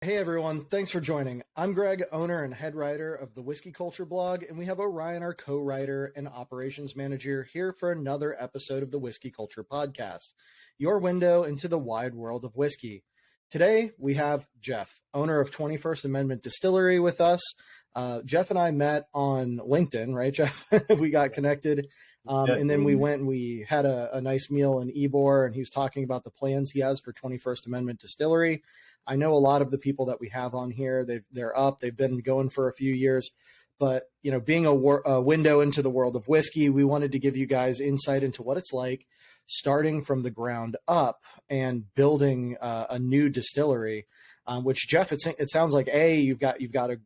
Hey everyone, thanks for joining. I'm Greg, owner and head writer of the Whiskey Culture blog, and we have Orion, our co-writer and operations manager, here for another episode of the Whiskey Culture podcast, your window into the wide world of whiskey. Today, we have Jeff, owner of 21st Amendment Distillery with us. Jeff and I met on LinkedIn, right, Jeff? We got connected, and then we went and we had a nice meal in Ybor, and he was talking about the plans he has for 21st Amendment Distillery. I know a lot of the people that we have on here, they've been going for a few years, but being a window into the world of whiskey, we wanted to give you guys insight into what it's like starting from the ground up and building a new distillery. Which, Jeff, it sounds like you've got a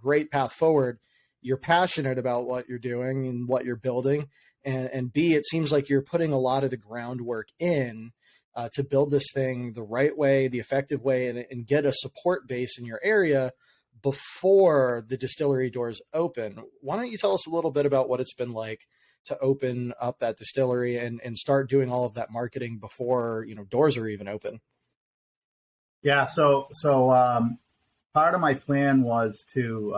great path forward. You're passionate about what you're doing and what you're building, and B, it seems like you're putting a lot of the groundwork in to build this thing the right way, the effective way, and get a support base in your area before the distillery doors open. Why don't you tell us a little bit about what it's been like to open up that distillery and start doing all of that marketing before doors are even open? Yeah, so part of my plan was to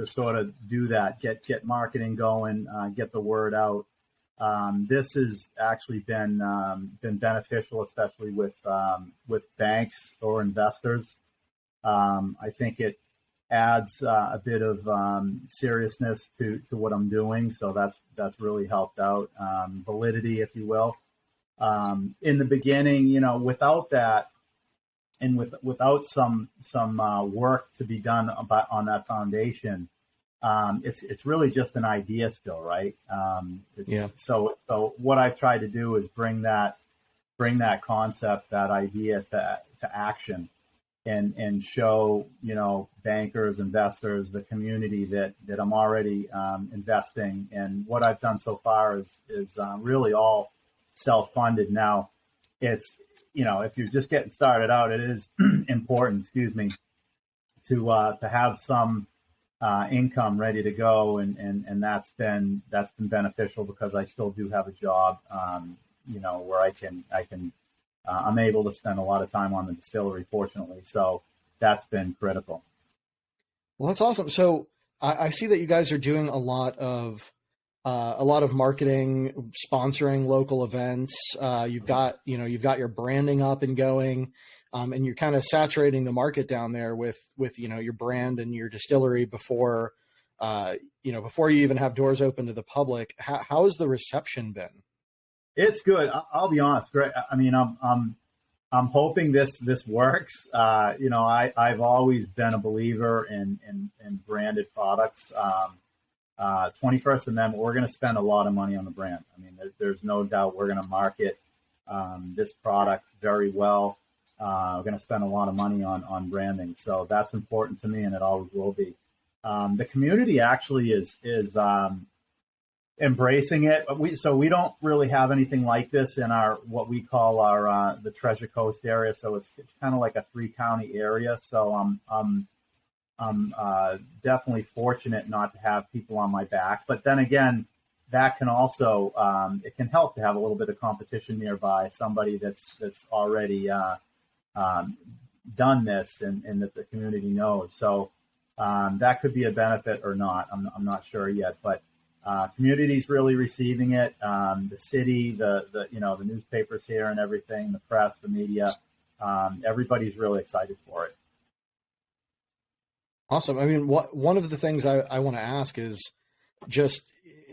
sort of do that, get marketing going, get the word out. This has actually been beneficial, especially with banks or investors. I think it adds a bit of seriousness to what I'm doing, so that's really helped out, validity, if you will. In the beginning, without that, and without some work to be done on that foundation. It's really just an idea still, right? So what I've tried to do is bring that concept, that idea to action, and show bankers, investors, the community that I'm already investing. And what I've done so far is really all self-funded. Now, it's if you're just getting started out, it is important, to have some income ready to go, and that's been beneficial because I still do have a job, where I'm able to spend a lot of time on the distillery, fortunately. So that's been critical. Well, that's awesome. So I see that you guys are doing a lot of marketing, sponsoring local events. You've got your branding up and going. And you're kind of saturating the market down there with your brand and your distillery before you even have doors open to the public. How has the reception been? It's good. I'll be honest, Greg. I mean, I'm hoping this works. I've always been a believer in branded products. 21st Amendment, we're going to spend a lot of money on the brand. I mean, there's no doubt we're going to market this product very well. We're going to spend a lot of money on branding. So that's important to me, and it always will be. The community actually is embracing it. We don't really have anything like this in what we call the Treasure Coast area. So it's kind of like a 3-county area. So I'm definitely fortunate not to have people on my back. But then again, that can also it can help to have a little bit of competition nearby, somebody that's already done this and that the community knows. So that could be a benefit or not. I'm not sure yet, but community's really receiving it. The city, the newspapers here and everything, the press, the media, everybody's really excited for it. Awesome. I mean, one of the things I want to ask is just,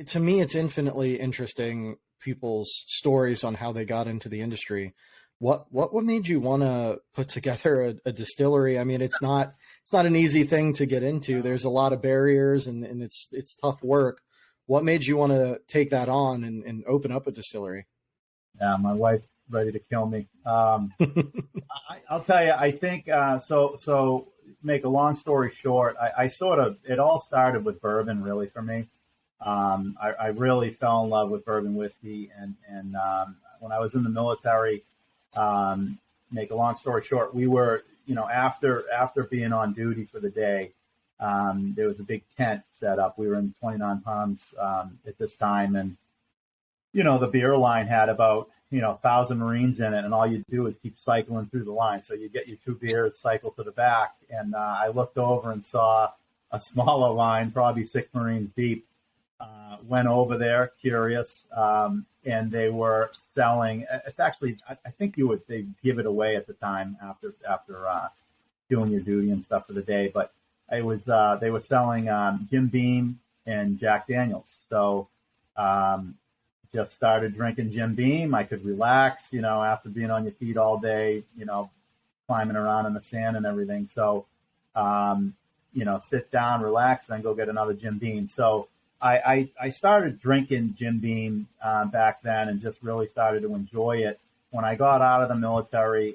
to me, it's infinitely interesting people's stories on how they got into the industry. What made you want to put together a distillery? I mean, it's not an easy thing to get into. There's a lot of barriers and it's tough work. What made you want to take that on and open up a distillery? Yeah, my wife's ready to kill me. I'll tell you, I think, so make a long story short, it all started with bourbon really for me. I really fell in love with bourbon whiskey. And when I was in the military, make a long story short, we were, after being on duty for the day, there was a big tent set up. We were in 29 Palms at this time. And, the beer line had about 1,000 Marines in it, and all you do is keep cycling through the line. So you get your 2 beers, cycle to the back, and I looked over and saw a smaller line, probably 6 Marines deep. Went over there, curious, and they were selling. It's actually, I think they give it away at the time after doing your duty and stuff for the day. But it was they were selling Jim Beam and Jack Daniels. So just started drinking Jim Beam. I could relax, after being on your feet all day, climbing around in the sand and everything. So sit down, relax, then go get another Jim Beam. So I started drinking Jim Beam back then and just really started to enjoy it. When I got out of the military,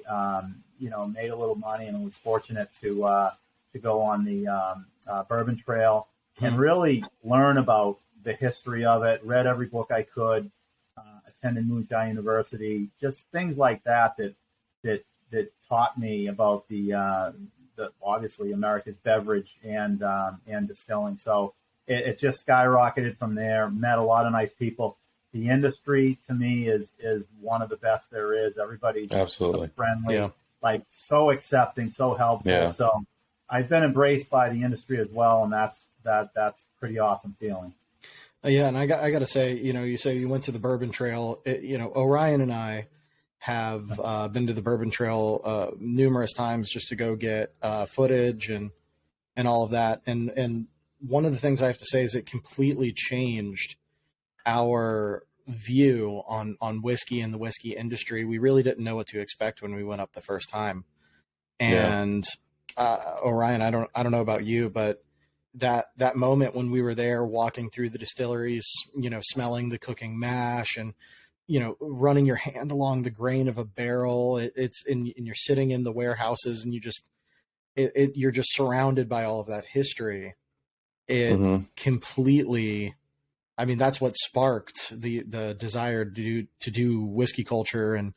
made a little money and was fortunate to go on the Bourbon Trail and really learn about the history of it, read every book I could, attended Moonshine University, just things like that taught me about the obviously America's beverage and distilling. So it just skyrocketed from there. Met a lot of nice people. The industry to me is one of the best there is. Everybody's absolutely so friendly, like so accepting, so helpful. Yeah. So I've been embraced by the industry as well, and that's pretty awesome feeling. Yeah, and I got to say, you say you went to the Bourbon Trail. Orion and I have been to the Bourbon Trail numerous times just to go get footage and all of that. And one of the things I have to say is it completely changed our view on whiskey and the whiskey industry. We really didn't know what to expect when we went up the first time. And Orion, I don't know about you, but that moment when we were there walking through the distilleries, smelling the cooking mash and, running your hand along the grain of a barrel, and you're sitting in the warehouses and you're just surrounded by all of that history. It completely, that's what sparked the desire to do whiskey culture and,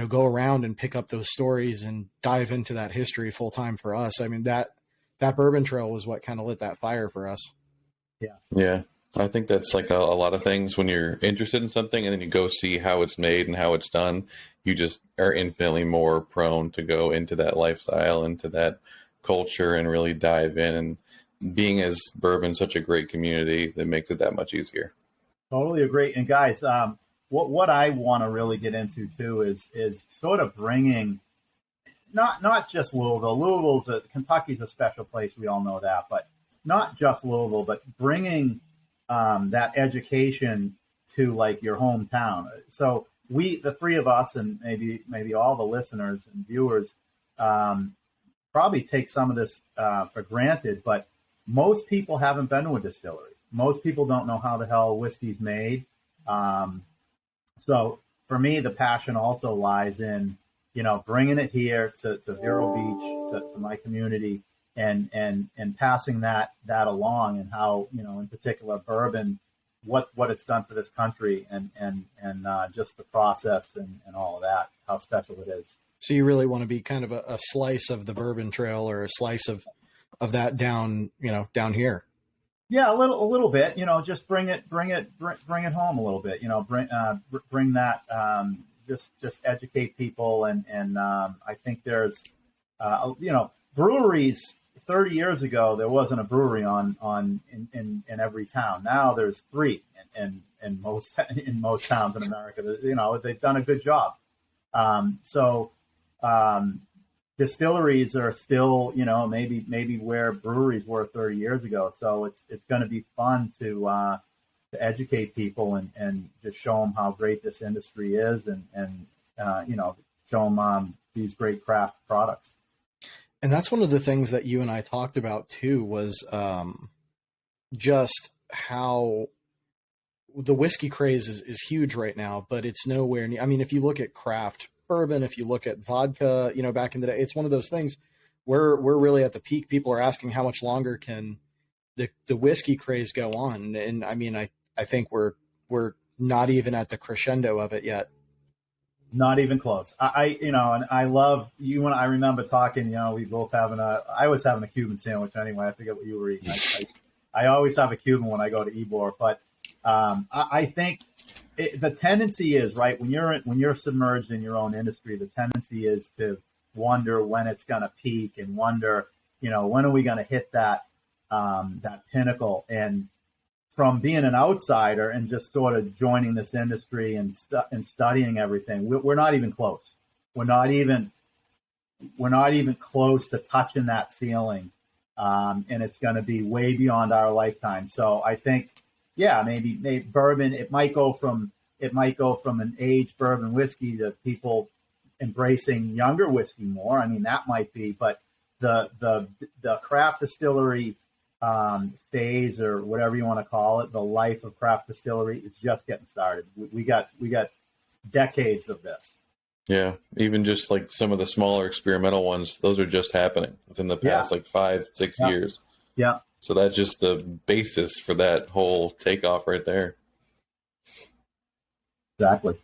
go around and pick up those stories and dive into that history full time for us. That Bourbon Trail was what kind of lit that fire for us. Yeah. Yeah. I think that's like a lot of things when you're interested in something and then you go see how it's made and how it's done, you just are infinitely more prone to go into that lifestyle, into that culture and really dive in. And being as bourbon such a great community, that makes it that much easier. Totally agree. And guys, what I want to really get into too is sort of bringing not just Louisville. Kentucky's a special place. We all know that, but not just Louisville, but bringing that education to like your hometown. So the three of us, and maybe all the listeners and viewers, probably take some of this for granted, but most people haven't been to a distillery. Most people don't know how the hell whiskey's made. So for me, the passion also lies in, bringing it here to Vero Beach, to my community, and passing that along, and how, in particular bourbon, what it's done for this country, and just the process and all of that, how special it is. So you really want to be kind of a slice of the Bourbon Trail, or a slice of that down here. Yeah, a little bit, just bring it home a little bit, bring that, just educate people. And I think there's, breweries 30 years ago, there wasn't a brewery in every town. Now there's 3 in most towns in America. They've done a good job. Distilleries are still, maybe where breweries were 30 years ago. So it's going to be fun to educate people and just show them how great this industry is, and show them these great craft products. And that's one of the things that you and I talked about too, was just how the whiskey craze is huge right now, but it's nowhere near. If you look at craft bourbon, if you look at vodka, back in the day, it's one of those things where we're really at the peak. People are asking how much longer can the whiskey craze go on. And I think we're not even at the crescendo of it yet. Not even close. And I love you. And I remember talking, we both I was having a Cuban sandwich anyway. I forget what you were eating. I always have a Cuban when I go to Ybor, but I think the tendency is, right, when you're submerged in your own industry, the tendency is to wonder when it's going to peak and wonder, when are we going to hit that pinnacle. And from being an outsider and just sort of joining this industry and studying everything, we're not even close. We're not even close to touching that ceiling, and it's going to be way beyond our lifetime. So I think, maybe bourbon. It might go from an aged bourbon whiskey to people embracing younger whiskey more. I mean, that might be, but the craft distillery phase, or whatever you want to call it, the life of craft distillery, it's just getting started. We got decades of this. Yeah, even just like some of the smaller experimental ones, those are just happening within the past 5-6 years. Yeah. So that's just the basis for that whole takeoff right there. Exactly.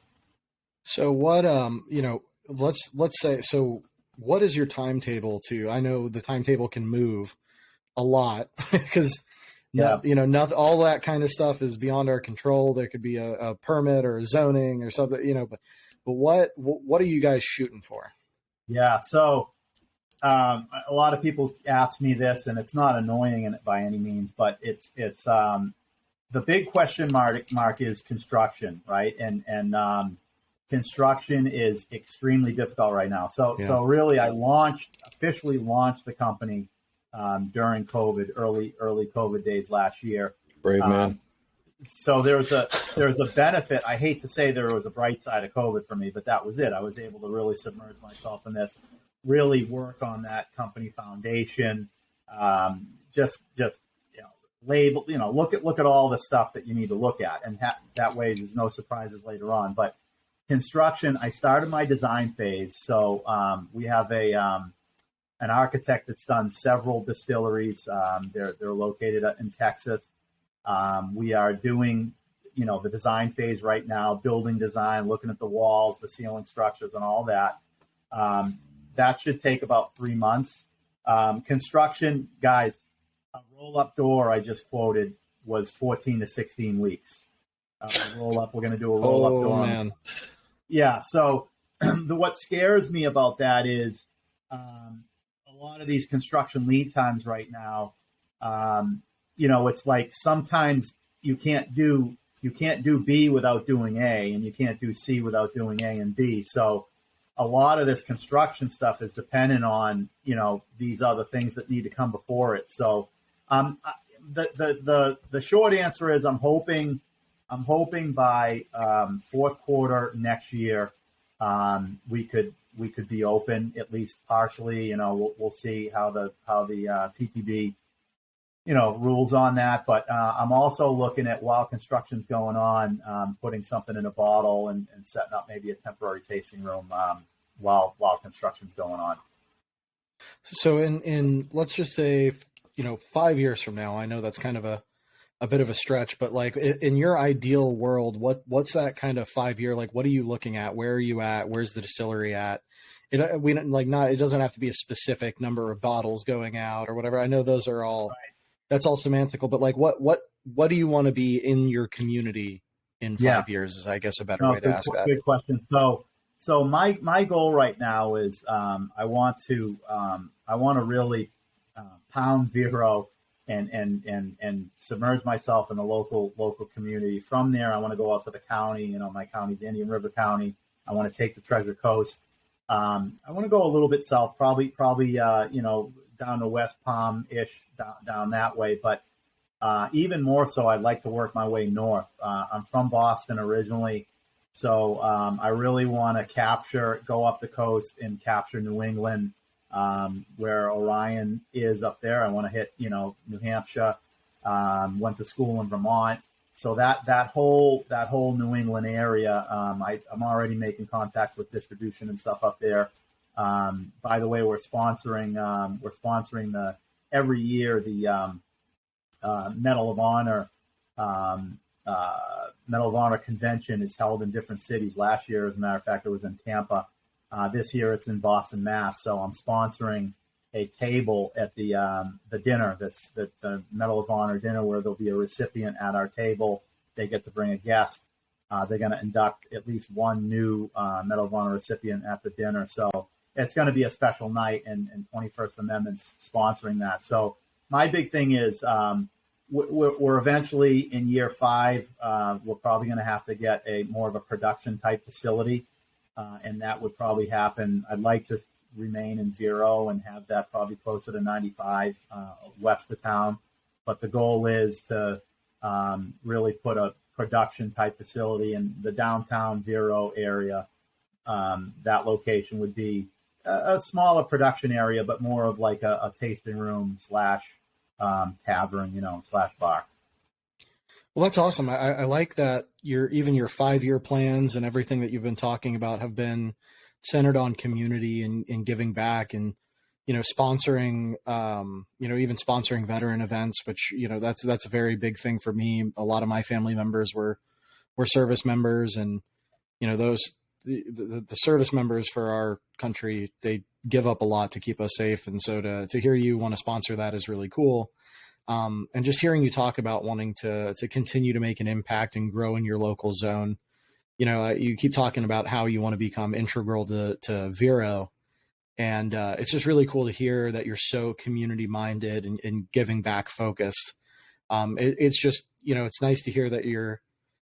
So what, let's say, so what is your timetable to, I know the timetable can move a lot because, not all that kind of stuff is beyond our control. There could be a permit or a zoning or something, but what are you guys shooting for? Yeah. So a lot of people ask me this, and it's not annoying by any means, but it's the big question mark is construction, right? And construction is extremely difficult right now. So really, I officially launched the company during COVID, early COVID days last year. Brave man. So there's a benefit. I hate to say there was a bright side of COVID for me, but that was it. I was able to really submerge myself in this, really work on that company foundation, just label, look at all the stuff that you need to look at, and that way there's no surprises later on. But construction, I started my design phase. So we have an architect that's done several distilleries. They're located in Texas. We are doing, the design phase right now, building design, looking at the walls, the ceiling structures, and all that. That should take about 3 months. Construction, guys, a roll-up door I just quoted was 14 to 16 weeks. Roll-up, we're going to do a roll-up door. Man. Yeah, so what scares me about that is a lot of these construction lead times right now, it's like sometimes you can't do B without doing A, and you can't do C without doing A and B. So a lot of this construction stuff is dependent on, these other things that need to come before it. So the short answer is I'm hoping by fourth quarter next year we could be open, at least partially. We'll see how the TTB rules on that. But I'm also looking at, while construction's going on, putting something in a bottle and setting up maybe a temporary tasting room while construction's going on. So in let's just say, 5 years from now, I know that's kind of a bit of a stretch, but like in your ideal world, what's that kind of 5 year, like, what are you looking at? Where are you at? Where's the distillery at? It doesn't have to be a specific number of bottles going out or whatever. I know those are all, right. That's all semantical, but like what do you want to be in your community in 5 years is, I guess, a better way to ask that. Good question. So my goal right now is I want to really pound Vero and submerge myself in the local community. From there, I want to go out to the county. My county's Indian River County. I want to take the Treasure Coast. I want to go a little bit south, probably down to West Palm-ish, down that way. But even more so, I'd like to work my way north. I'm from Boston originally. So I really want to go up the coast and capture New England, where Orion is up there. I want to hit, New Hampshire. Went to school in Vermont. So that whole New England area, I'm already making contacts with distribution and stuff up there. By the way, we're sponsoring every year the Medal of Honor. Medal of Honor convention is held in different cities. Last year, as a matter of fact, it was in Tampa. This year, it's in Boston, Mass. So I'm sponsoring a table at the dinner. That's the Medal of Honor dinner, where there'll be a recipient at our table. They get to bring a guest. They're going to induct at least one new Medal of Honor recipient at the dinner. So it's going to be a special night, and 21st Amendment's sponsoring that. So my big thing is we're eventually in year 5. We're probably going to have to get more of a production type facility, and that would probably happen. I'd like to remain in Vero and have that probably closer to 95 west of town. But the goal is to really put a production type facility in the downtown Vero area. That location would be a smaller production area, but more of like a tasting room / tavern, / bar. Well, that's awesome. I like that your 5-year plans and everything that you've been talking about have been centered on community and giving back and, sponsoring, even sponsoring veteran events, which, that's a very big thing for me. A lot of my family members were service members, and, the service members for our country, they give up a lot to keep us safe. And so to hear you want to sponsor that is really cool. And just hearing you talk about wanting to continue to make an impact and grow in your local zone. You keep talking about how you want to become integral to Vero. And it's just really cool to hear that you're so community minded and giving back focused. It's just, it's nice to hear that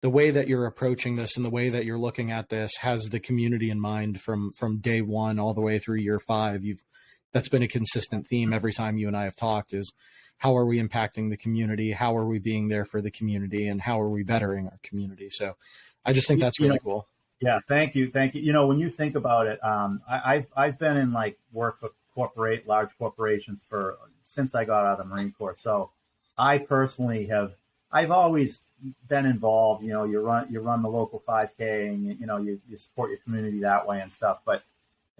the way that you're approaching this and the way that you're looking at this has the community in mind from day 1 all the way through year 5. That's been a consistent theme every time you and I have talked is how are we impacting the community? How are we being there for the community? And how are we bettering our community? So I just think that's really cool. Yeah. Thank you. When you think about it, I've been in work for large corporations since I got out of the Marine Corps. So I personally I've always been involved. You run the local 5K, and you support your community that way and stuff. But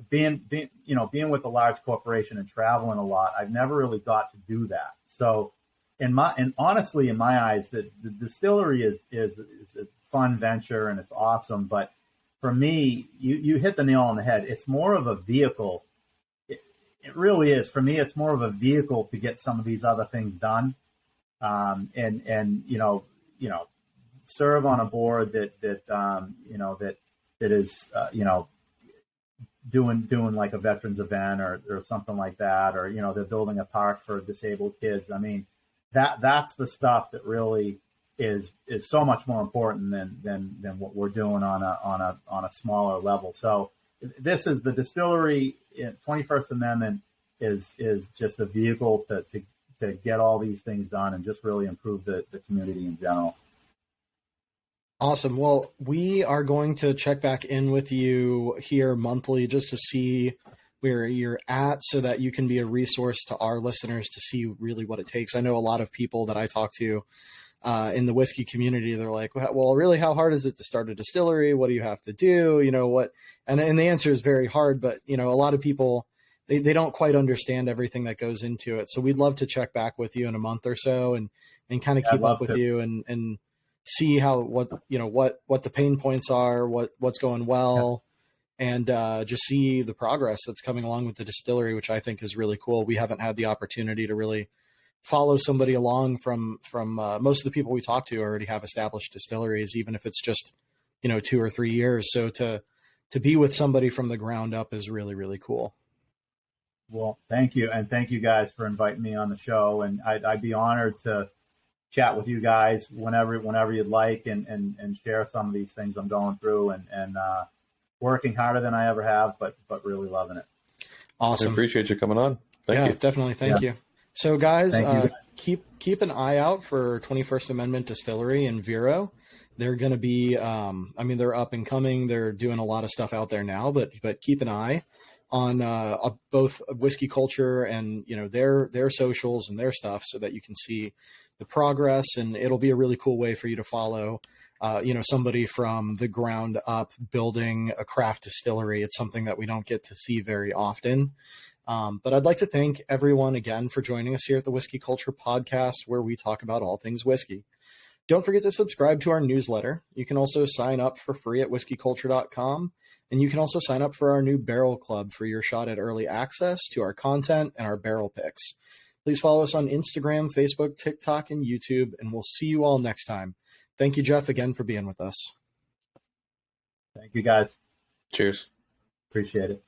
being with a large corporation and traveling a lot, I've never really got to do that. So honestly, in my eyes, the distillery is a fun venture and it's awesome. But for me, you hit the nail on the head. It's more of a vehicle. It really is. For me, it's more of a vehicle to get some of these other things done. And serve on a board that is doing like a veterans event or something like that, or they're building a park for disabled kids. I mean, that's the stuff that really is so much more important than what we're doing on a smaller level. So this is the distillery. 21st Amendment is just a vehicle to get all these things done and just really improve the community in general. Awesome. Well, we are going to check back in with you here monthly just to see where you're at so that you can be a resource to our listeners to see really what it takes. I know a lot of people that I talk to in the whiskey community, they're like, well, really, how hard is it to start a distillery? What do you have to do? And the answer is very hard, but a lot of people, they don't quite understand everything that goes into it. So we'd love to check back with you in a month or so and kind of keep up with you and see what the pain points are, what's going well, and just see the progress that's coming along with the distillery, which I think is really cool. We haven't had the opportunity to really follow somebody along from most of the people we talk to already have established distilleries, even if it's just 2 or 3 years. So to be with somebody from the ground up is really, really cool. Well, thank you. And thank you guys for inviting me on the show. And I'd be honored to chat with you guys whenever you'd like and share some of these things I'm going through and working harder than I ever have, but really loving it. Awesome. I appreciate you coming on. Thank you. Definitely. Thank you. So guys, keep an eye out for 21st Amendment Distillery in Vero. They're going to be, they're up and coming. They're doing a lot of stuff out there now, but keep an eye on both whiskey culture and their socials and their stuff so that you can see the progress, and it'll be a really cool way for you to follow somebody from the ground up building a craft distillery. It's something that we don't get to see very often. But I'd like to thank everyone again for joining us here at the Whiskey Culture Podcast, where we talk about all things whiskey. Don't forget to subscribe to our newsletter. You can also sign up for free at whiskeyculture.com. And you can also sign up for our new Barrel Club for your shot at early access to our content and our barrel picks. Please follow us on Instagram, Facebook, TikTok, and YouTube, and we'll see you all next time. Thank you, Jeff, again for being with us. Thank you, guys. Cheers. Appreciate it.